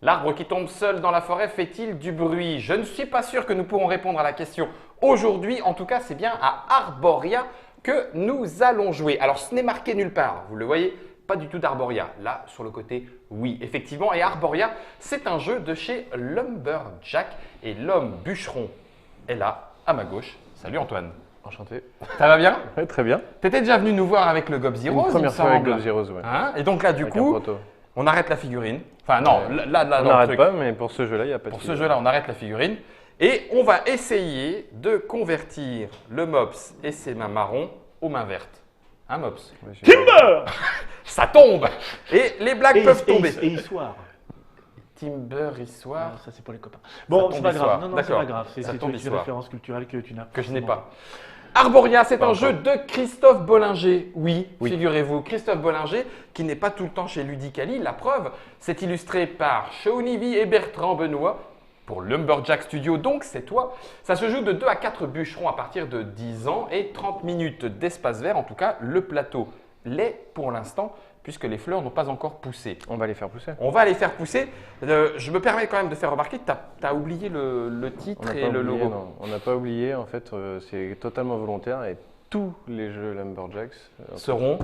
L'arbre qui tombe seul dans la forêt fait-il du bruit? Je ne suis pas sûr que nous pourrons répondre à la question aujourd'hui. En tout cas, c'est bien à Arboria que nous allons jouer. Alors, ce n'est marqué nulle part, vous le voyez, pas du tout d'Arboria. Là, sur le côté, oui, effectivement. Et Arboria, c'est un jeu de chez Lumberjack. Et l'homme bûcheron est là, à ma gauche. Salut Antoine. Enchanté. Ça va bien? Oui, très bien. Tu étais déjà venu nous voir avec le Gob Zeros, Une il me première fois avec semble. Gob Zeros, ouais. Hein? Et donc là, du Avec un coup, proto. on arrête la figurine. Enfin non, là, On dans le n'arrête truc. pas, mais pour ce jeu-là, il n'y a pas de Pour ce figure. jeu-là, on arrête la figurine. Et on va essayer de convertir le Mops et ses mains marron aux mains vertes. Hein, Mops? Ouais, j'ai- Timber Ça tombe! Et les blagues peuvent tomber. Et histoire. Timber, histoire. Ah, ça, c'est pour les copains. Bon, tombe c'est pas histoire. grave. Non, non, c'est D'accord. pas grave. C'est Ça tombe une histoire. référence culturelle que tu n'as Que je n'ai forcément pas. Arboria, c'est Pas un encore. jeu de Christophe Bollinger. Oui, Oui. figurez-vous, Christophe Bollinger, qui n'est pas tout le temps chez Ludicali. La preuve, c'est illustré par Shawnee et Bertrand Benoît pour Lumberjack Studio. Donc, c'est toi. Ça se joue de 2 à 4 bûcherons à partir de 10 ans et 30 minutes d'espace vert. En tout cas, le plateau l'est pour l'instant, puisque les fleurs n'ont pas encore poussé. On va les faire pousser. On va les faire pousser. Je me permets quand même de faire remarquer que tu as oublié le On titre n'a et pas le oublié, logo. non. On n'a pas oublié, en fait, c'est totalement volontaire et tous les jeux Lumberjacks seront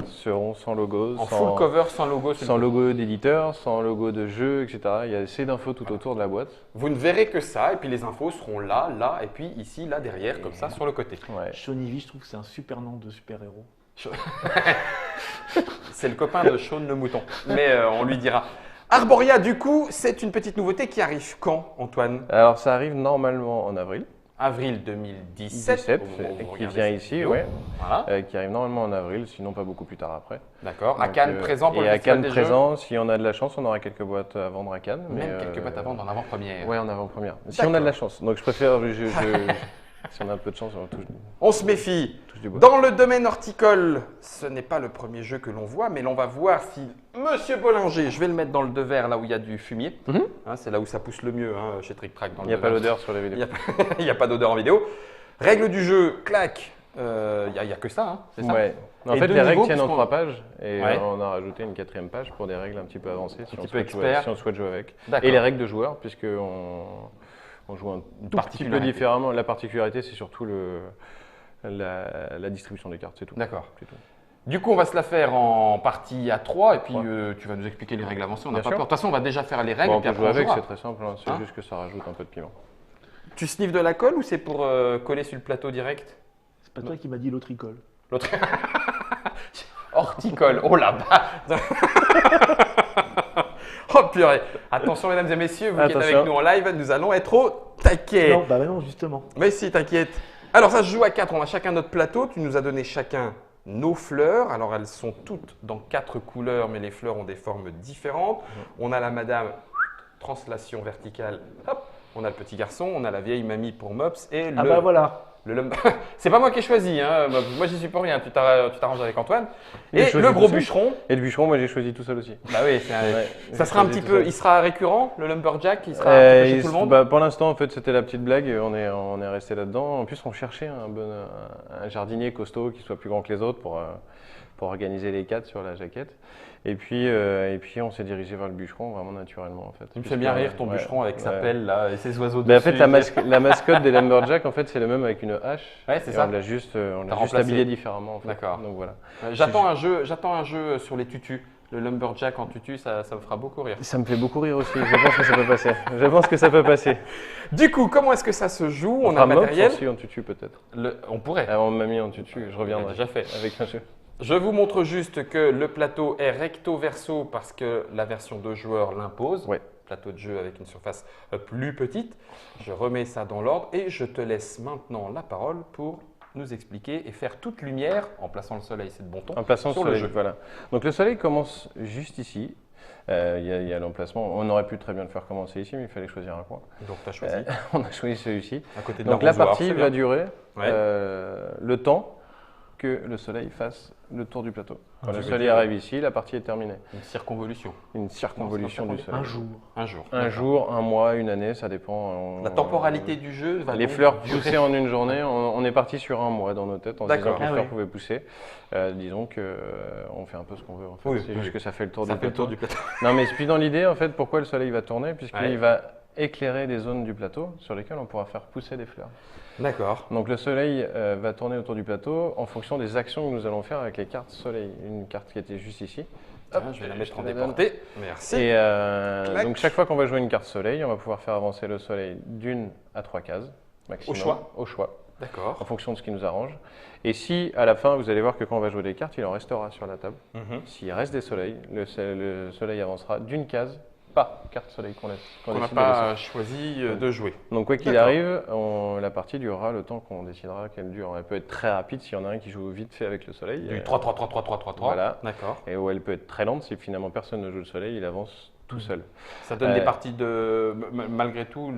sans logo, En sans, full cover, sans logo. sur le sans logo d'éditeur, sans logo de jeu, etc. Il y a assez d'infos tout autour de la boîte. Vous ne verrez que ça, et puis les infos seront là, là, et puis ici, là, derrière, comme ça, sur le côté. Ouais. Shonivi, je trouve que c'est un super nom de super-héros. C'est le copain de Shaun le mouton, mais on lui dira. Arboria, du coup, c'est une petite nouveauté qui arrive quand, Antoine? Alors, ça arrive normalement en avril. Avril 2017, 17, au moment où vous qui regardez vient cette ici, vidéo. ouais. Voilà, Qui arrive normalement en avril, sinon pas beaucoup plus tard après. d'accord. À Donc, Cannes, présent pour et le à Festival Cannes des présent, si on a de la chance, on aura quelques boîtes à vendre à Cannes. Jeux. Même quelques boîtes à vendre en avant-première. Ouais, en avant-première. Si on a de la chance. Donc je préfère, si on a un peu de chance, on On se méfie. touche du bois. Dans le domaine horticole, ce n'est pas le premier jeu que l'on voit, mais l'on va voir si Monsieur Bollinger, je vais le mettre dans le devers là où il y a du fumier, Mhm. hein, c'est là où ça pousse le mieux hein, chez Trick Track. Dans Il le n'y a pas devers. d'odeur sur la Il vidéo. n'y a, pas- il y a pas d'odeur en vidéo. Règles du jeu, clac, il n'y a que ça, hein, c'est ça? Ouais. En Et fait, deux les règles niveaux, tiennent en puisqu'on- 3 pages et Ouais. on a rajouté une 4e page pour des règles un petit peu avancées si, petit on peu souhaite jouer, expert. si on souhaite jouer avec. D'accord. Et les règles de joueurs, puisqu'on joue un tout petit particularité. peu différemment. La particularité, c'est surtout la distribution des cartes, c'est tout. D'accord. C'est tout. Du coup, on va se la faire en partie à 3 et puis Ouais. tu vas nous expliquer les règles avancées, on n'a Bien pas sûr. peur. De toute façon, on va déjà faire les règles Bon, et on puis peut jouer après on avec, jouera. c'est très simple, hein, c'est Hein juste que ça rajoute un peu de piment. Tu sniffes de la colle ou c'est pour coller sur le plateau direct? C'est pas toi qui m'as dit l'autre icole. L'autre. Horticole, oh là-bas. Oh purée. Attention mesdames et messieurs, vous qui êtes Attention. avec nous en live, nous allons être au taquet. Non, bah non, justement. Mais si, t'inquiète. Alors ça se joue à 4, on a chacun notre plateau. Tu nous as donné chacun nos fleurs. Alors elles sont toutes dans 4 couleurs, mais les fleurs ont des formes différentes. On a la madame, translation verticale. Hop. On a le petit garçon, on a la vieille mamie pour Mops et Ah bah voilà. C'est pas moi qui ai choisi, hein, Mops. Moi j'y suis pour rien, tu t'arranges avec Antoine. Il est Et choisi le tout gros seul. bûcheron, Et le bûcheron, moi j'ai choisi tout seul aussi. bah oui, Ouais, ça j'ai sera un choisi petit tout peu, seul. il sera récurrent, le Lumberjack, il sera un petit peu chez tout le monde. Bah, pour l'instant, en fait, c'était la petite blague. On est resté là-dedans. En plus, on cherchait un jardinier costaud qui soit plus grand que les autres pour organiser les 4 sur la jaquette. Et puis on s'est dirigé vers le bûcheron vraiment naturellement, en fait. Tu me fais bien rire ton Ouais, bûcheron avec sa ouais. pelle là et ses oiseaux Mais en dessus. fait, la mascotte des Lumberjacks, en fait, c'est le même avec une hache. Ouais, c'est Et ça. On l'a juste remplacé. habillé différemment. En fait. D'accord. Donc voilà. J'attends un jeu sur les tutus. Le Lumberjack en tutu, ça me fera beaucoup rire. Ça me fait beaucoup rire aussi. Je pense que ça peut passer. Je pense que ça peut passer. Du coup, comment est-ce que ça se joue? On a fera le Mops matériel. aussi en tutu peut-être. On pourrait. On m'a mis en tutu. Je On l'a reviendrai. déjà fait. Avec un jeu. Je vous montre juste que le plateau est recto-verso parce que la version 2 joueurs l'impose. Ouais. Plateau de jeu avec une surface plus petite. Je remets ça dans l'ordre et je te laisse maintenant la parole pour nous expliquer et faire toute lumière en plaçant le soleil, c'est de bon ton, En plaçant sur le le soleil, jeu. voilà. Donc le soleil commence juste ici. Il y a l'emplacement. On aurait pu très bien le faire commencer ici, mais il fallait choisir un coin. Donc tu as choisi On a choisi celui-ci. à côté de Donc la l'arrosoir, partie c'est va bien. durer Ouais. le temps que le soleil fasse le tour du plateau. Quand le je veux soleil dire- arrive ici, la partie est terminée. Une circonvolution. Une circonvolution du soleil. Un jour. Un jour. Un D'accord. jour, un mois, une année, ça dépend. La temporalité du jeu va Les donc fleurs durer- poussées en une journée, on est parti sur un mois dans nos têtes en se disant D'accord. que les Ah fleurs oui. pouvaient pousser. Disons que on fait un peu ce qu'on veut en fait. Oui, C'est oui. juste que ça fait le tour Ça du fait le plateau. tour du plateau. Non mais puis dans l'idée en fait pourquoi le soleil va tourner puisqu'il Ouais. va éclairer des zones du plateau sur lesquelles on pourra faire pousser des fleurs. D'accord. Donc le soleil va tourner autour du plateau en fonction des actions que nous allons faire avec les cartes soleil. Une carte qui était juste ici. Hop, Tiens, je vais la mettre en te la donne. déportée. Merci. Et Clac. donc chaque fois qu'on va jouer une carte soleil, on va pouvoir faire avancer le soleil d'une à 3 cases maximum. Au choix. D'accord. En fonction de ce qui nous arrange. Et si à la fin, vous allez voir que quand on va jouer des cartes, il en restera sur la table. Mhm. S'il reste des soleils, le soleil avancera d'une case par carte soleil qu'on laisse. On n'a décide de laisser. pas choisi de jouer. Donc quoi qu'il D'accord. arrive, la partie durera le temps qu'on décidera qu'elle dure. Elle peut être très rapide s'il y en a un qui joue vite fait avec le soleil. Du 3-3-3-3-3-3-3. Voilà. D'accord. Et où elle peut être très lente si finalement personne ne joue le soleil, il avance tout seul. Ça donne des Euh, parties de. Malgré tout.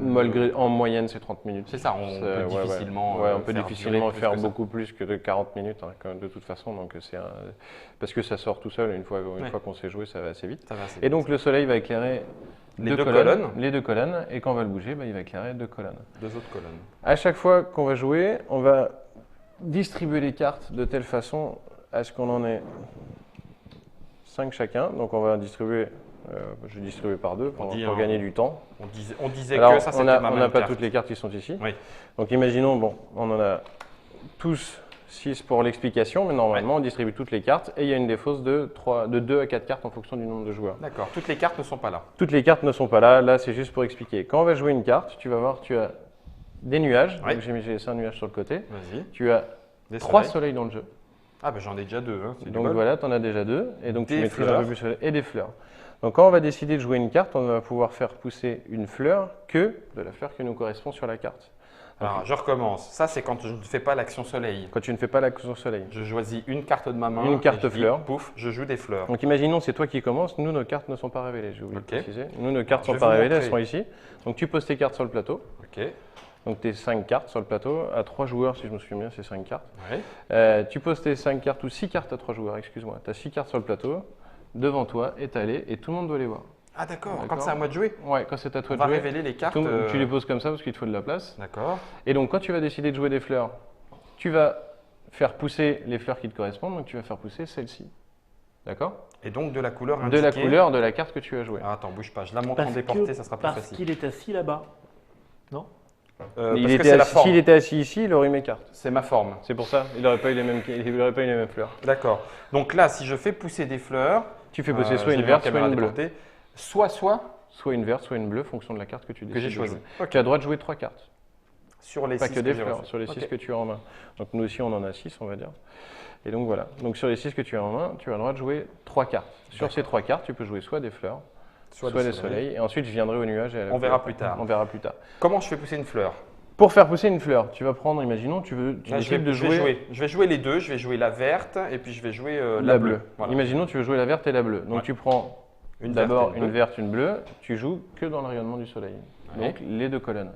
En moyenne, c'est 30 minutes. C'est ça, on C'est- peut ouais, difficilement. ouais, on peut faire difficilement durer plus faire que ça. beaucoup plus que de 40 minutes hein, de toute façon. Donc parce que ça sort tout seul, une fois Ouais. qu'on sait jouer, ça va assez vite. Ça va assez Et vite. donc le soleil va éclairer Les deux colonnes. les deux colonnes, et quand on va le bouger, il va éclairer deux colonnes. Deux autres colonnes. À chaque fois qu'on va jouer, on va distribuer les cartes de telle façon à ce qu'on en ait 5 chacun. Donc on va distribuer, je vais distribuer par deux pour dit gagner du temps. On disait Alors, que ça, c'était on ma n'a même pas carte. toutes les cartes qui sont ici. Oui. Donc imaginons, bon, on en a tous 6 pour l'explication, mais normalement on distribue toutes les cartes et il y a une défausse de 2 à 4 cartes en fonction du nombre de joueurs. D'accord. Toutes les cartes ne sont pas là. Toutes les cartes ne sont pas là, là c'est juste pour expliquer. Quand on va jouer une carte, tu vas voir, tu as des nuages, Oui. donc j'ai laissé un nuage sur le côté, Vas-y. tu as Des 3 soleils. soleils dans le jeu. Ah, ben j'en ai déjà deux. Hein. C'est du Donc bol. voilà, tu en as déjà 2 et donc Des tu maîtrises fleurs. un peu plus soleil et des fleurs. Donc quand on va décider de jouer une carte, on va pouvoir faire pousser une fleur que de la fleur qui nous correspond sur la carte. Alors, je recommence. Ça, c'est quand je ne fais pas l'action soleil. Quand tu ne fais pas l'action soleil. Je choisis une carte de ma main. Une carte et je dis, fleur. Pouf, je joue des fleurs. Donc imaginons c'est toi qui commences, nous nos cartes ne sont pas révélées, j'ai oublié Ok. de préciser. Nous nos cartes Je ne vais sont pas vous révélées, elles montrer. sont ici. Donc tu poses tes cartes sur le plateau. Ok. Donc tes 5 cartes sur le plateau, à 3 joueurs si je me souviens bien, c'est 5 cartes. Ouais. Tu poses tes 5 cartes ou 6 cartes à 3 joueurs, excuse-moi. Tu as 6 cartes sur le plateau, devant toi, étalées, et tout le monde doit les voir. Ah, d'accord. Quand D'accord. c'est à moi de jouer, Ouais, quand c'est à on toi de va jouer, révéler les cartes. tu les poses comme ça parce qu'il te faut de la place. D'accord. Et donc quand tu vas décider de jouer des fleurs, tu vas faire pousser les fleurs qui te correspondent, donc tu vas faire pousser celle-ci. D'accord? Et donc de la couleur De indiquée. la couleur de la carte que tu as jouée. Ah, attends, bouge pas. Je la montre en déportée, ça sera plus parce facile. qu'il est assis là-bas. Non Parce que c'est la forme. S'il était assis ici, il aurait eu mes cartes. C'est ma forme. C'est pour ça, il n'aurait pas eu les mêmes fleurs. D'accord. Donc là, si je fais pousser des fleurs, Tu fais pousser soit je une l'ai mis en verte, soit caméra une bleue. déportée, soit Soit une verte, soit une bleue, fonction de la carte que tu décides que j'ai de choisi. jouer. Ok. Tu as le droit de jouer 3 cartes, Sur les pas 6 que des j'ai fleurs, reçus. sur les 6 Ok. que tu as en main. Donc nous aussi, on en a 6, on va dire. Et donc voilà. Donc sur les 6 que tu as en main, tu as le droit de jouer 3 cartes. Sur ces 3 cartes, tu peux jouer soit des fleurs, soit des soleils. Et ensuite, je viendrai au nuage et à la On verra couleur. plus tard. On verra plus tard. Comment je fais pousser une fleur? Pour faire pousser une fleur, tu vas prendre, imaginons, tu Là, décides de jouer Je vais jouer les deux. Je vais jouer la verte et puis je vais jouer la bleue. Voilà. Imaginons, tu veux jouer la verte et la bleue. Donc Ouais. tu prends Une verte d'abord et une verte, une bleue, tu joues que dans le rayonnement du soleil. Ouais. Donc les deux colonnes.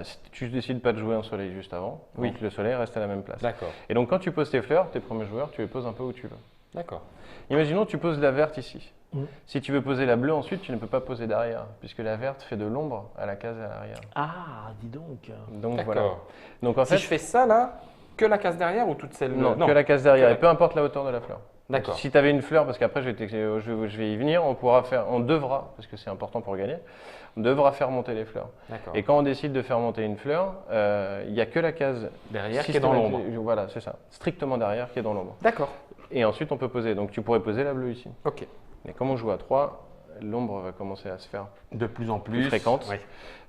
Si tu décides pas de jouer un soleil juste avant, Oui. donc le soleil reste à la même place. D'accord. Et donc quand tu poses tes fleurs, tes premiers joueurs, tu les poses un peu où tu veux. D'accord. Imaginons tu poses la verte ici. Mhm. Si tu veux poser la bleue ensuite, tu ne peux pas poser derrière, puisque la verte fait de l'ombre à la case à l'arrière. Ah, dis donc. Donc voilà. D'accord. Donc en Si fait, je fais ça là, que la case derrière ou toute celle non, que la case derrière, Que et peu importe la hauteur de la fleur. D'accord. Si tu avais une fleur, parce qu'après je vais y venir, on devra, parce que c'est important pour gagner, on devra faire monter les fleurs. D'accord. Et quand on décide de faire monter une fleur, il n'y a que la case Derrière qui est dans l'ombre. Voilà, c'est ça. Strictement derrière qui est dans l'ombre. D'accord. Et ensuite on peut poser. Donc tu pourrais poser la bleue ici. Ok. Et comme on joue à 3, l'ombre va commencer à se faire De plus en plus plus fréquente Oui.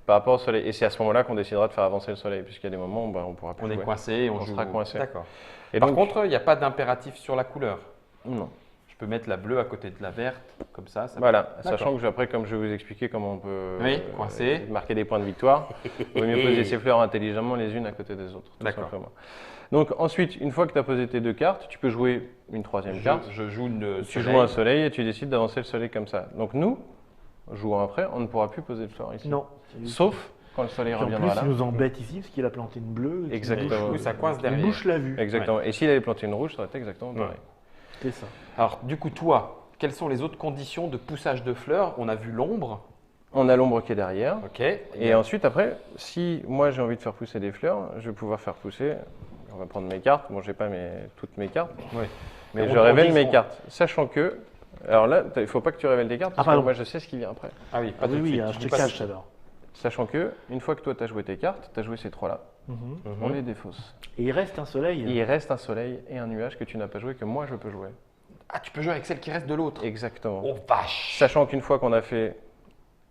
par rapport au soleil. Et c'est à ce moment-là qu'on décidera de faire avancer le soleil, puisqu'il y a des moments où on pourra plus On est jouer. coincé, On joue. sera coincé. D'accord. Et Par donc, contre, il n'y a pas d'impératif sur la couleur. non. Je peux mettre la bleue à côté de la verte, comme ça. Voilà, D'accord. sachant que après, comme je vais vous expliquer comment on peut Oui, coincer. marquer des points de victoire, il vaut mieux poser ses fleurs intelligemment les unes à côté des autres. Tout D'accord. simplement. Donc ensuite, une fois que tu as posé tes deux cartes, tu peux jouer une troisième carte. Je joue une Tu soleil. joues un soleil et tu décides d'avancer le soleil comme ça. Donc nous, jouant après, on ne pourra plus poser de fleurs ici. Non. Sauf quand le soleil Puis en reviendra plus, là. il nous embête ici parce qu'il a planté une bleue. Exactement. Oui, ça coince Une derrière. bouche l'a vu. Exactement. Et s'il avait planté une rouge, ça aurait été exactement Ouais. pareil. C'est ça. Alors, du coup, toi, quelles sont les autres conditions de poussage de fleurs? On a vu l'ombre. On a l'ombre qui est derrière. Ok. Et ensuite, après, si moi j'ai envie de faire pousser des fleurs, je vais pouvoir faire pousser. On va prendre mes cartes. Bon, j'ai pas toutes mes cartes, Oui. mais on- je on révèle dit- mes on- cartes. Sachant que, alors là, il faut pas que tu révèles tes cartes parce que pardon. moi je sais ce qui vient après. Ah oui, pas Ah tout oui, de oui, suite. je dis te pas tout de cache suite. alors. Sachant que, une fois que toi tu as joué tes cartes, tu as joué ces trois-là, Mhm. on les défausse. Et il reste un soleil. Il reste un soleil et un nuage que tu n'as pas joué, que moi je peux jouer. Ah, tu peux jouer avec celle qui reste de l'autre. Exactement. Oh vache. Sachant qu'une fois qu'on a fait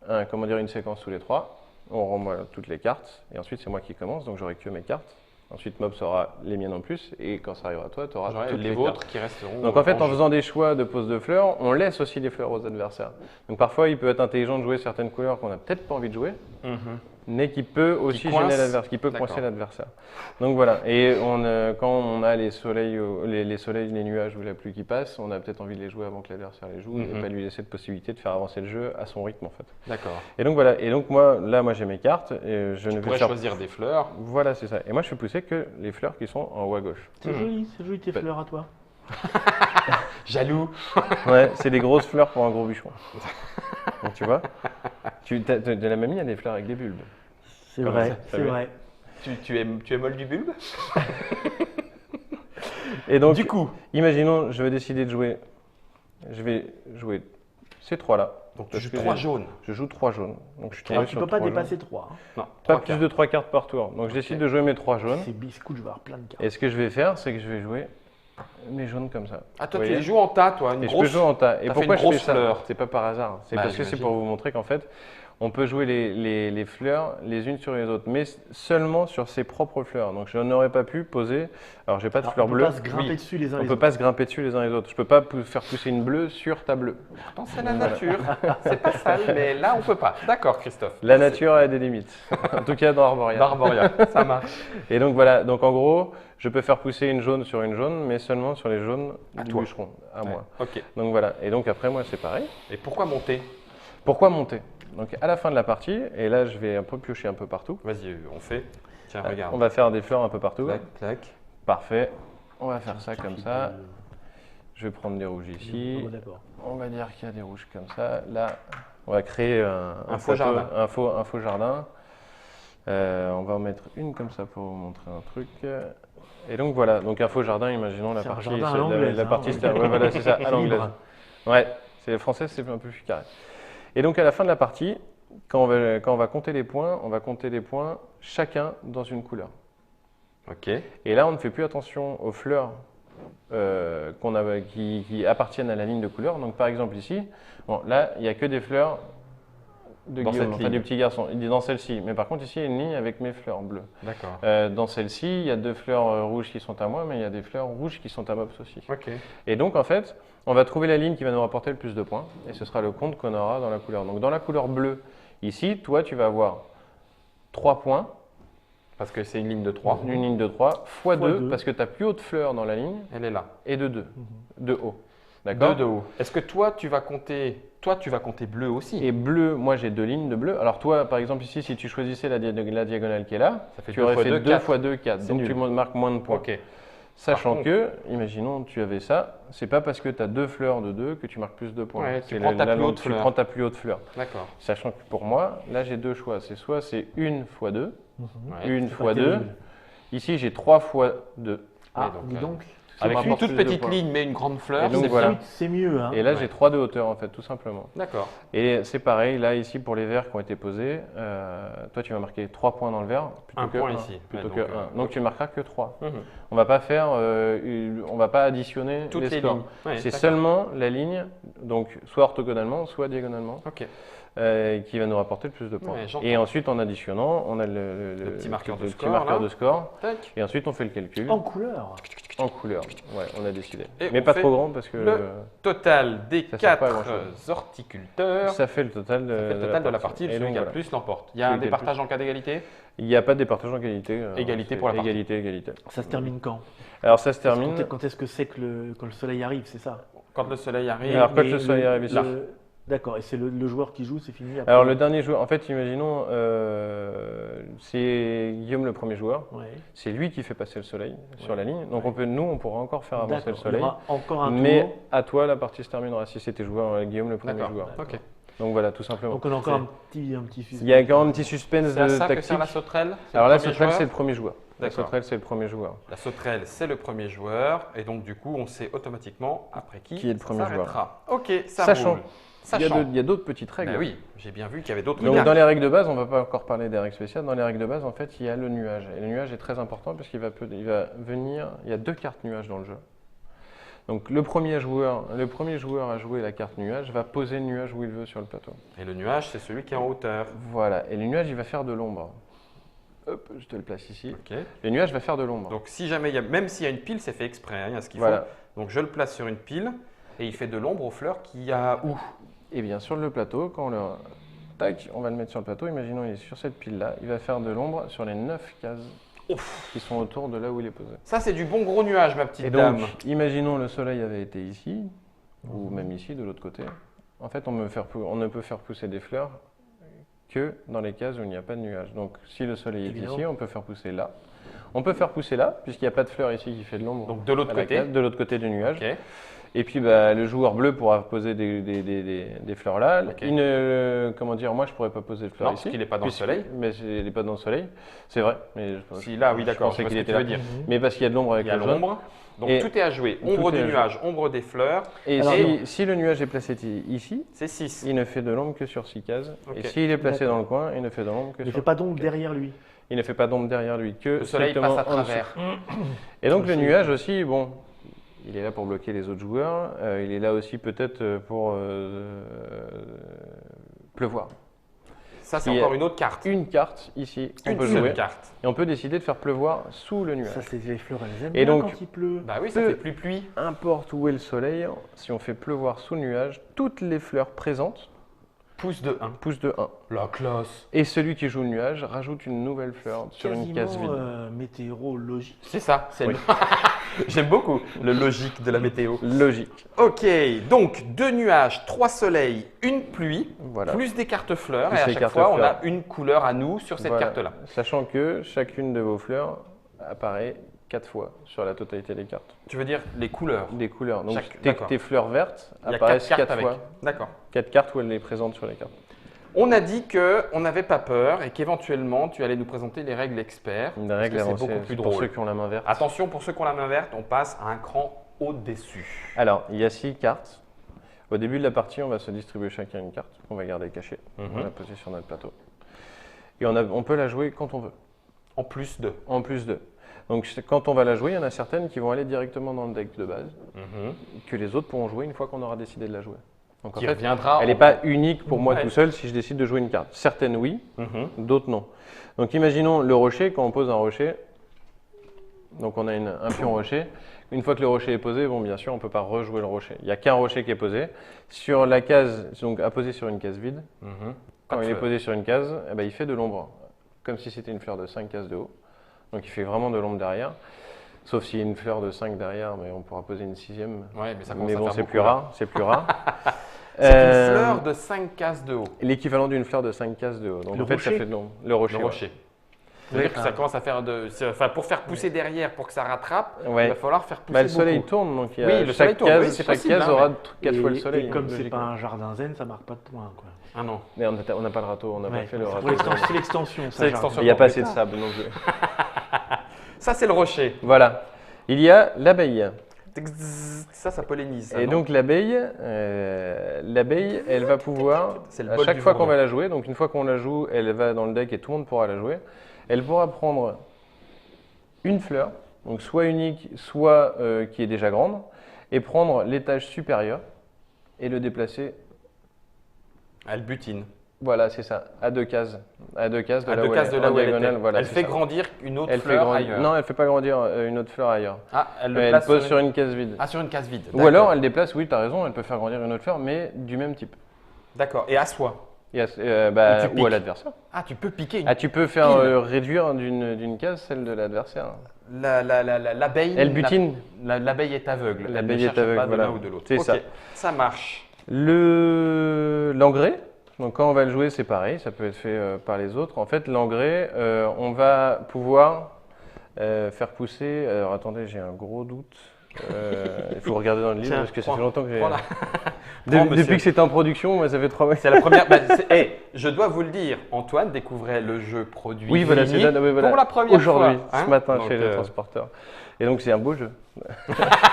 une séquence tous les trois, on renvoie toutes les cartes et ensuite c'est moi qui commence, donc j'aurai que mes cartes. Ensuite Mob aura les miennes en plus et quand ça arrivera à toi, tu auras J'aurai toutes les les vôtres cartes. qui resteront. Donc en fait, en jeu. faisant des choix de pose de fleurs, on laisse aussi des fleurs aux adversaires. Donc parfois, il peut être intelligent de jouer certaines couleurs qu'on n'a peut-être pas envie de jouer, Mhm. mais qui peut aussi coince. gêner l'adversaire, qui peut D'accord. coincer l'adversaire. Donc voilà. Et quand on a les soleils, les nuages ou la pluie qui passent, on a peut-être envie de les jouer avant que l'adversaire les joue Mhm. et pas lui laisser de possibilité de faire avancer le jeu à son rythme en fait. D'accord. Et donc voilà. Et donc moi, là, j'ai mes cartes et je ne Tu vais pourrais faire. choisir des fleurs. Voilà, c'est ça. Et moi, je fais pousser que les fleurs qui sont en haut à gauche. C'est joli tes Bah. fleurs à toi. Jaloux. Ouais, c'est des grosses fleurs pour un gros bûcheron. Donc tu vois, de la mamie, il y a des fleurs avec des bulbes. C'est Comme vrai, ça, c'est vu. vrai. Tu es molle du bulbe? Et donc, Du coup, imaginons, je vais décider de jouer. Je vais jouer ces trois-là. donc tu Parce joues que 3 j'ai- jaunes. Je joue 3 jaunes. Donc je suis Alors, tombé tu sur peux pas 3 dépasser 3. Non, Pas 3 plus de 3 cartes par tour. Donc je décide de jouer mes 3 jaunes. C'est biscout, je vais avoir plein de cartes. Et ce que je vais faire, c'est que je vais jouer mes jaunes comme ça. Ah, toi, Vous tu voyez les joues en tas, toi. Une Et je grosse... peux jouer en tas. Et t'as fait pourquoi une je fais grosse ça? fleur. C'est pas par hasard. C'est Bah, parce que c'est j'imagine. pour vous montrer qu'en fait, on peut jouer les fleurs les unes sur les autres, mais seulement sur ses propres fleurs. Donc je n'aurais pas pu poser. Alors j'ai pas de Alors, fleurs on peut bleues. pas se grimper Oui. dessus les uns On les peut autres. pas se grimper dessus les uns les autres. Je peux pas faire pousser une bleue sur ta bleue. Pourtant, c'est la nature. C'est pas sale, mais là, on peut pas. D'accord, Christophe. La nature a des limites. En tout cas dans Arboria. Barbaria, ça marche. Et donc voilà. Donc en gros, je peux faire pousser une jaune sur une jaune, mais seulement sur les jaunes À du toi. bûcheron, à moi. Ok. Donc voilà. Et donc après moi c'est pareil. Et pourquoi monter? Pourquoi monter? Donc à la fin de la partie, et là je vais un peu piocher un peu partout. Vas-y, on fait. Tiens, regarde. On va faire des fleurs un peu partout. Clac, clac. Parfait. On va faire ça comme ça. Je vais prendre des rouges ici. Oh, d'accord. On va dire qu'il y a des rouges comme ça. Là, on va créer un faux plateau, jardin. un faux jardin. On va en mettre une comme ça pour vous montrer un truc. Et donc voilà, donc un faux jardin, imaginons la C'est un partie, jardin à c'est l'anglaise, la hein, partie ouais. extérieure. Ouais, voilà, c'est ça, à Libre. l'anglaise. Ouais, c'est français, c'est un peu plus carré. Et donc à la fin de la partie, quand on va compter les points, on va compter les points chacun dans une couleur. Ok. Et là, on ne fait plus attention aux fleurs qui appartiennent à la ligne de couleur. Donc, par exemple, ici, bon, là, il n'y a que des fleurs de Dans Guillaume, cette enfin, ligne. du petit garçon. Il dit dans celle-ci. Mais par contre, ici, il y a une ligne avec mes fleurs bleues. D'accord. Dans celle-ci, il y a 2 fleurs rouges qui sont à moi, mais il y a des fleurs rouges qui sont à Mobs aussi. Ok. Et donc, en fait, on va trouver la ligne qui va nous rapporter le plus de points. Et ce sera le compte qu'on aura dans la couleur. Donc, dans la couleur bleue, ici, toi, tu vas avoir 3 points. Parce que c'est une ligne de 3. Une ligne de 3 fois 2, deux. parce que tu as plus haut de fleurs dans la ligne, Elle est là. et de 2, Mhm. de haut. D'accord. 2 de haut. Est-ce que toi, tu vas compter bleu aussi? Et bleu, moi j'ai 2 lignes de bleu. Alors toi, par exemple ici, si tu choisissais la diagonale qui est là, Ça fait tu 2 aurais fois fait 2, 2 4. fois 2, 4. C'est Donc nul. tu marques moins de points. Ok. Sachant Par que, imaginons, tu avais ça, c'est pas parce que tu as 2 fleurs de 2 que tu marques plus de points. Ouais, tu C'est prends ta plus longue- haute tu fleur. prends ta plus haute fleur. D'accord. Sachant que pour moi, là j'ai 2 choix. C'est soit c'est 1 fois 2, Mhm. Ouais. 1 C'est fois pas 2. terrible. Ici j'ai 3 fois 2. Ah, donc, dis donc. Avec Ça une rapporte toute plus de petite points. ligne mais une grande fleur, Et donc, c'est voilà. bien. C'est mieux. Hein. Et là Ouais. j'ai 3 de hauteur en fait, tout simplement. D'accord. Et c'est pareil, là ici pour les verts qui ont été posés, toi tu vas marquer 3 points dans le vert plutôt Un que point 1. ici. Plutôt Ouais, que donc, 1. Donc tu marqueras que 3. Mhm. On va pas faire, on va pas additionner Toutes les scores. lignes. Ouais, C'est d'accord. seulement la ligne, donc soit orthogonalement, soit diagonalement, Ok. qui va nous rapporter le plus de points. Ouais, j'entends. Et ensuite en additionnant, on a Le petit marqueur de le score, petit marqueur là. de score. Tac. Et ensuite on fait le calcul En couleur. en couleur. Ouais, on a décidé. Et Mais on pas fait trop grand parce que le Total des Ça sert pas à 4 grand-chose. horticulteurs. ça fait le total de, Ça fait le total de la partie. Et Celui donc, qui a le voilà. plus l'emporte. Il y a Celui un qui a le départage en cas d'égalité? Il n'y a pas de départage en qualité. Égalité c'est pour la partie. Égalité, égalité. Ça se termine quand? Alors ça se termine. Quand est-ce que c'est que quand le soleil arrive, c'est ça? Quand le soleil arrive. Alors, quand Mais le soleil arrive ici. là. D'accord, et c'est le joueur qui joue, c'est fini après. Alors le dernier joueur, en fait, imaginons, c'est Guillaume le premier joueur. Ouais. C'est lui qui fait passer le soleil sur Ouais. la ligne. Donc Ouais. nous, on pourra encore faire avancer le D'accord, il y soleil. aura encore un Mais tour. à toi, la partie se terminera si c'était joueur Guillaume le premier D'accord. joueur. Ok. Donc voilà, tout simplement. Donc on a encore un petit suspense. Il y a encore un petit suspense C'est à de ça que tactique. sert la sauterelle? C'est Alors le la premier sauterelle, joueur c'est le premier joueur. La D'accord. sauterelle, c'est le premier joueur. La sauterelle, c'est le premier joueur. Et donc, du coup, on sait automatiquement après qui Qui est le ça premier joueur. s'arrêtera. Ok, ça Sachant, roule. il y a d'autres petites règles. Ben oui, j'ai bien vu qu'il y avait d'autres Donc règles. dans les règles de base, on ne va pas encore parler des règles spéciales. Dans les règles de base, en fait, il y a le nuage. Et le nuage est très important parce qu'il va venir. Il y a 2 cartes nuages dans le jeu. Donc le premier joueur à jouer la carte nuage va poser le nuage où il veut sur le plateau. Et le nuage, c'est celui qui est en hauteur. Voilà. Et le nuage, il va faire de l'ombre. Hop, je te le place ici. Ok. Le nuage va faire de l'ombre. Donc, si jamais il y a, même s'il y a une pile, c'est fait exprès. Hein, il y a ce qu'il Voilà. faut. Donc, je le place sur une pile et il fait de l'ombre aux fleurs qui a où? Et bien sur le plateau, quand on le tac, on va le mettre sur le plateau. Imaginons il est sur cette pile-là. Il va faire de l'ombre sur les 9 cases qui sont autour de là où il est posé. Ça, c'est du bon gros nuage, ma petite Et dame. donc, imaginons le soleil avait été ici, ou même ici, de l'autre côté. En fait, on ne peut faire pousser des fleurs que dans les cases où il n'y a pas de nuage. Donc, si le soleil est Évidemment. ici, on peut faire pousser là. On peut faire pousser là, puisqu'il n'y a pas de fleur ici qui fait de l'ombre. Donc, de l'autre à la côté. case, de l'autre côté du nuage. Ok. Et puis, le joueur bleu pourra poser des fleurs là. Ok. Comment dire, moi, je ne pourrais pas poser de fleurs Non, ici. parce qu'il n'est pas dans le soleil. Mais il n'est pas dans le soleil. C'est vrai. Mais Si là, oui, d'accord, Je pensais je vois qu'il ce que était tu là. veux dire. Mais parce qu'il y a de l'ombre avec Il y a le jaune. l'ombre. Donc, Et tout est à jouer. tout Ombre est du à nuage, ombre des fleurs. Et Alors, si le nuage est placé ici, C'est 6. il ne fait de l'ombre que sur 6 cases. Ok. Et s'il est placé D'accord. dans le coin, il ne fait de l'ombre que Il ne sur fait pas d'ombre derrière lui. Il ne fait pas d'ombre derrière lui, que Le soleil strictement passe à en dessous. travers. Et donc le Aussi. nuage aussi, bon, il est là pour bloquer les autres joueurs. Il est là aussi peut-être pour pleuvoir. Ça, c'est Il y a encore une autre carte. Une carte ici qu'on Une peut seule jouer. carte. Et on peut décider de faire pleuvoir sous le nuage. Ça, c'est les fleurs, elles aiment Et bien donc- quand il pleut. Bah oui, ça Peu- fait plus pluie. Importe où est le soleil, si on fait pleuvoir sous le nuage, toutes les fleurs présentes Pouce de 1. poussent de 1. La classe. Et celui qui joue le nuage rajoute une nouvelle fleur sur une case vide. Météorologique. C'est ça. C'est Oui. J'aime beaucoup le logique de la météo. Logique. Ok, donc 2 nuages, 3 soleils, une pluie, Voilà. plus des cartes fleurs. Plus et à les chaque cartes fois, on fleurs. a une couleur à nous sur cette Voilà. carte-là. Sachant que chacune de vos fleurs apparaît 4 fois sur la totalité des cartes. Tu veux dire les couleurs. Des couleurs. Donc D'accord. tes fleurs vertes Il y a 4 apparaissent cartes 4 avec. fois. D'accord. 4 cartes où elle les présente sur les cartes. On a dit qu'on n'avait pas peur et qu'éventuellement, tu allais nous présenter les règles experts. Une parce règle que c'est avancée beaucoup plus pour drôle. ceux qui ont la main verte. Attention, pour ceux qui ont la main verte, on passe à un cran au-dessus. Alors, il y a 6 cartes. Au début de la partie, on va se distribuer chacun une carte qu'on va garder cachée. On va la poser sur notre plateau. Et on peut la jouer quand on veut, En plus de. en plus de. Donc, quand on va la jouer, il y en a certaines qui vont aller directement dans le deck de base, que les autres pourront jouer une fois qu'on aura décidé de la jouer. Donc, en Qui fait, reviendra. elle n'est en- pas unique pour moi Ouais. tout seul si je décide de jouer une carte. Certaines oui, Mhm. d'autres non. Donc imaginons le rocher, quand on pose un rocher, donc on a un pion rocher. Une fois que le rocher est posé, bon bien sûr on ne peut pas rejouer le rocher. Il n'y a qu'un rocher qui est posé. Sur la case, donc à poser sur une case vide, Mhm. quand Pas de il est fleur. posé sur une case, il fait de l'ombre, comme si c'était une fleur de 5 cases de haut. Donc il fait vraiment de l'ombre derrière. Sauf s'il y a une fleur de 5 derrière, mais on pourra poser une 6e. Ouais, mais ça commence Mais à bon, faire c'est beaucoup, plus là. rare, c'est plus rare. C'est une Euh, fleur de 5 cases de haut. L'équivalent d'une fleur de 5 cases de haut. Donc Le en fait, ça rocher fait de l'ombre. Le rocher. Le ouais. rocher. C'est-à-dire que ça commence à faire de. Enfin, pour faire pousser derrière, pour que ça rattrape, Ouais. il va falloir faire pousser. Bah, le soleil beaucoup. tourne, donc il y a Oui, le soleil chaque tourne, case, oui, c'est chaque possible, case hein, aura ouais. 4 fois le soleil. Et comme c'est logiquement. pas un jardin zen, ça marque pas de points. Quoi. Ah non. Mais on n'a pas le râteau, on n'a Ouais. pas fait le C'est râteau. c'est l'extension. ça, C'est l'extension. jardin. Il n'y a pas assez de sable non plus. Ça, c'est le rocher. Voilà. Il y a l'abeille. Ça pollinise. ça, Et non donc l'abeille, elle va pouvoir, C'est le à bol chaque du fois qu'on bourdon. va la jouer, donc une fois qu'on la joue, elle va dans le deck et tout le monde pourra la jouer, elle pourra prendre une fleur, donc soit unique, soit qui est déjà grande, et prendre l'étage supérieur et le déplacer. Elle butine. Voilà, c'est ça, à 2 cases. À 2 cases de À là deux où cases de là en où elle diagonale, était. voilà, Elle c'est fait ça. grandir une autre Elle fait fleur grandir. ailleurs. Non, elle fait pas grandir une autre fleur ailleurs. Ah, elle le Elle place pose sur une case vide. Ah, sur une case vide. Ou D'accord. alors elle déplace, oui, tu as raison, elle peut faire grandir une autre fleur, mais du même type. D'accord. Et à soi. Et Et tu ou piques. à l'adversaire. Ah, tu peux piquer une... Ah, tu peux faire Pile. réduire d'une case celle de l'adversaire. l'abeille. Elle butine. L'abeille est aveugle. Elle L'abeille ne est cherche aveugle, pas de voilà. l'un ou de l'autre. C'est Ok, ça. ça marche. L'engrais, donc quand on va le jouer, c'est pareil, ça peut être fait par les autres. En fait, l'engrais, on va pouvoir faire pousser. Alors attendez, j'ai un gros doute. Il faut regarder dans le livre Tiens, parce que ça prends. fait longtemps que j'ai. Voilà. Prends, monsieur. Depuis que c'est en production, moi, ça fait 3 mois. C'est la première. Je dois vous le dire, Antoine découvrait le jeu produit Oui, voilà, fini c'est là, oui, voilà. pour la première fois. Aujourd'hui, hein. ce matin, Donc, chez le transporteur. Et donc, c'est un beau jeu.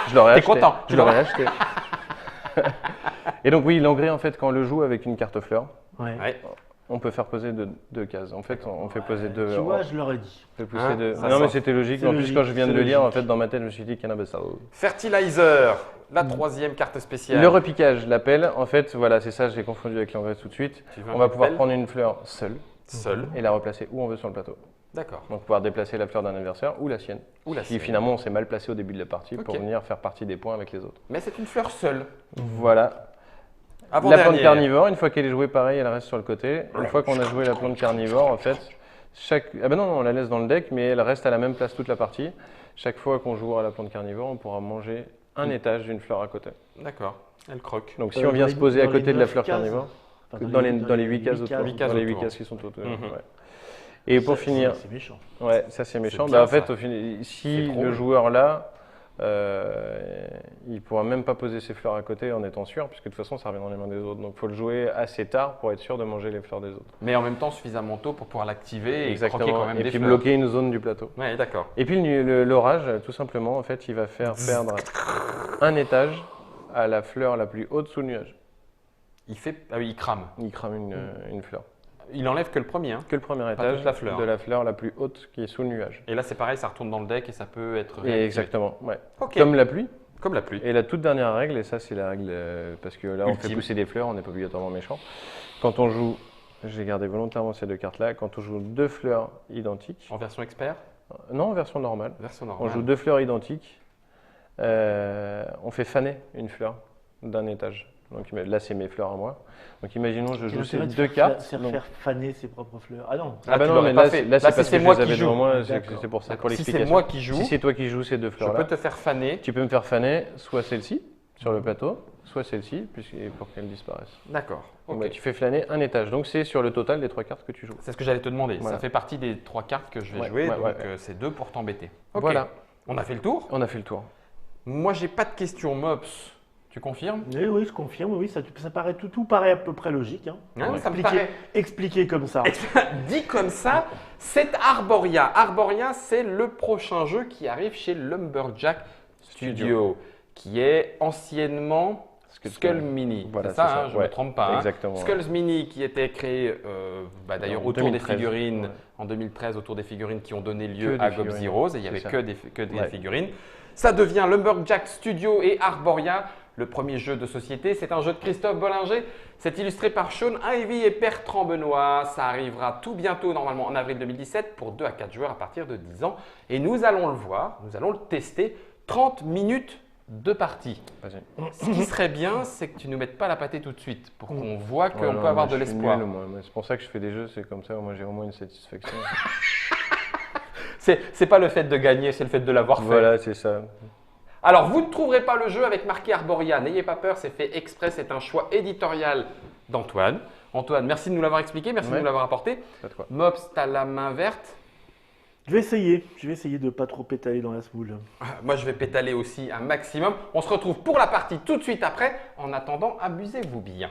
Je l'aurais T'es acheté. content, Je l'aurais acheté. Et donc, oui, l'engrais, en fait, quand on le joue avec une carte fleur, Ouais. Ouais. on peut faire poser deux cases. En fait, on fait poser deux. Tu vois, je l'aurais dit. on fait pousser Hein, deux. ça Non, mais sort. c'était logique. C'est En plus, logique, quand je viens de c'est le lire, en logique. fait, dans ma tête, je me suis dit cannabis. Fertilizer, la troisième carte spéciale. Le repiquage, la pelle, en fait, voilà, c'est ça, j'ai confondu avec l'engrais tout de suite. Tu veux un On va coup de pouvoir pelle prendre une fleur seule Seul. et la replacer où on veut sur le plateau. D'accord. Donc, pouvoir déplacer la fleur d'un adversaire ou la sienne. Ou la Si sienne. finalement on s'est mal placé au début de la partie pour Ok. venir faire partie des points avec les autres. Mais c'est une fleur seule. Voilà. La plante Avant-dernière. carnivore, une fois qu'elle est jouée, pareil, elle reste sur le côté. Une fois qu'on a joué la plante carnivore, en fait, ah ben non, on la laisse dans le deck, mais elle reste à la même place toute la partie. Chaque fois qu'on jouera la plante carnivore, on pourra manger un étage d'une fleur à côté. D'accord. Elle croque. Donc si on vient Dans se poser à dans les côté de la 9 fleur cases. carnivore, Enfin, dans les 8 cases autour, huit cases dans les 8 autour. cases qui sont autour. Mhm. Ouais. Et pour Ça, finir, c'est méchant. ouais, ça c'est méchant. bien, Bah, en fait, ça. si C'est drôle. le joueur là, il pourra même pas poser ses fleurs à côté en étant sûr, puisque de toute façon ça revient dans les mains des autres. Donc il faut le jouer assez tard pour être sûr de manger les fleurs des autres. Mais en même temps suffisamment tôt pour pouvoir l'activer et croquer quand Exactement. même Et des puis fleurs. bloquer une zone du plateau. Ouais, d'accord. Et puis l'orage, tout simplement, en fait, il va faire perdre un étage à la fleur la plus haute sous le nuage. Ah oui, il crame. Il crame une fleur. Il enlève que le premier. Hein. Que le premier Pas étage toute la fleur. de la fleur la plus haute qui est sous le nuage. Et là, c'est pareil, ça retourne dans le deck et ça peut être Et réactivé. exactement, ouais. Ok. Comme la pluie. Comme la pluie. Et la toute dernière règle, et ça c'est la règle, parce que là on fait Ultime. pousser des fleurs, on n'est pas obligatoirement méchant. Quand on joue, j'ai gardé volontairement ces deux cartes-là, quand on joue deux fleurs identiques, En version expert, non en version normale, version on normale. joue deux fleurs identiques, on fait faner une fleur d'un étage. Donc là c'est mes fleurs à moi. Donc imaginons je joue ces deux cartes. C'est donc- faire faner ses propres fleurs. Ah non. Là, bah tu non, l'aurais mais pas là, fait. là, Là, c'est si parce c'est que moi je les qui avais devant joue. moi, D'accord. c'est pour ça, pour Si c'est l'explication. moi qui joue, Si c'est toi qui joues ces deux je fleurs-là, peux te faire faner. tu peux me faire faner soit celle-ci sur le plateau, soit celle-ci, pour qu'elle disparaisse. D'accord. Donc, Ok. bah, tu fais flâner un étage. Donc c'est sur le total des trois cartes que tu joues. C'est ce que j'allais te demander. Voilà. Ça fait partie des 3 cartes que je vais Ouais, jouer, ouais, donc ouais. c'est 2 pour t'embêter. Ok. Voilà, On a fait le tour. on a fait le tour. Moi, j'ai pas de questions, Mops. Tu confirmes? Oui, oui, je confirme. Oui, ça paraît tout paraît à peu près logique. Hein. Hein, ça me Expliqué- paraît. Expliqué comme ça. Dit comme ça, c'est Arboria. Arboria, c'est le prochain jeu qui arrive chez Lumberjack Studio, qui est anciennement Skull Mini. Voilà, c'est ça, c'est ça, hein, je ne ouais. me trompe pas. hein. Exactement. Skulls Mini qui était créé d'ailleurs En autour des 2013, figurines, ouais. en 2013, autour des figurines qui ont donné lieu Que à des Gob figurines, Zeroes, et il n'y c'est avait ça. que des Ouais. figurines. Ça devient Lumberjack Studio et Arboria, le premier jeu de société. C'est un jeu de Christophe Bollinger. C'est illustré par Sean Ivy et Bertrand Benoît. Ça arrivera tout bientôt, normalement en avril 2017, pour 2 à 4 joueurs à partir de 10 ans. Et nous allons le voir, nous allons le tester. 30 minutes de partie. Vas-y. Ce qui serait bien, c'est que tu ne nous mettes pas la pâtée tout de suite pour qu'on voit qu'on Ouais, non, peut avoir moi, de je suis l'espoir. nul, moi. C'est pour ça que je fais des jeux, c'est comme ça, moi j'ai au moins une satisfaction. C'est pas le fait de gagner, c'est le fait de l'avoir fait. Voilà, c'est ça. Alors, vous ne trouverez pas le jeu avec marqué Arboria. N'ayez pas peur, c'est fait exprès. C'est un choix éditorial d'Antoine. Antoine, merci de nous l'avoir expliqué, merci de Ouais. nous l'avoir apporté. C'est à toi. Mops, tu as la main verte. Je vais essayer de ne pas trop pétaler dans la semoule. Moi, je vais pétaler aussi un maximum. On se retrouve pour la partie tout de suite après. En attendant, amusez-vous bien.